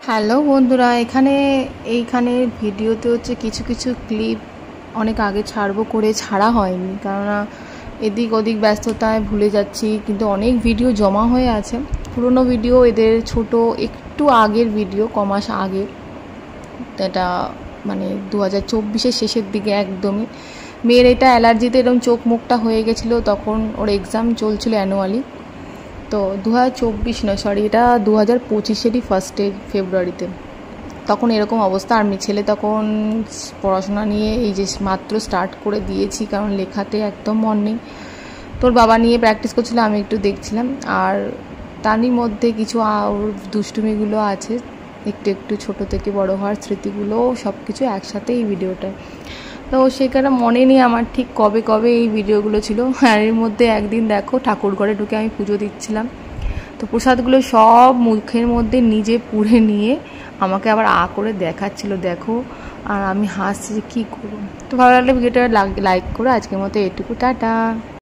Hello বন্ধুরা, এইখানে ভিডিওতে হচ্ছে কিছু কিছু ক্লিপ অনেক আগে ছাড়বো করে ছাড়া হয়নি, কেননা এদিক ওদিক ব্যস্ততায় ভুলে যাচ্ছি। কিন্তু অনেক ভিডিও জমা হয়ে আছে, পুরনো ভিডিও, এদের ছোট একটু আগের ভিডিও, কমাস আগের। এটা মানে 2024-এর শেষের দিকে একদমই। মেয়ের এটা অ্যালার্জিতে এরকম চোখ মুখটা হয়ে গেছিলো, তখন ওর এক্সাম চলছিল অ্যানুয়ালি। তো 2024 নয়, সরি, এটা 2025-এরই ফার্স্টে ফেব্রুয়ারিতে তখন এরকম অবস্থা। আর ছেলে তখন পড়াশোনা নিয়ে এই যে মাত্র স্টার্ট করে দিয়েছি, কারণ লেখাতে একদম মন নেই। তোর বাবা নিয়ে প্র্যাকটিস করছিল, আমি একটু দেখছিলাম। আর তারই মধ্যে কিছু ওর দুষ্টুমিগুলো আছে, একটু একটু ছোট থেকে বড় হওয়ার স্মৃতিগুলো, সব কিছু একসাথে এই ভিডিওটায়। তো সেখানে মনে নেই আমার ঠিক কবে কবে এই ভিডিওগুলো ছিল। আর এর মধ্যে একদিন দেখো, ঠাকুর ঘরে ঢুকে আমি পুজো দিচ্ছিলাম, তো প্রসাদগুলো সব মুখের মধ্যে নিজে পুড়ে নিয়ে আমাকে আবার করে দেখাচ্ছিল, দেখো। আর আমি হাসছি যে কী করবো। তো ভালো লাগলে ভিডিওটা লাইক করে আজকের মতো এটুকু, টাটা।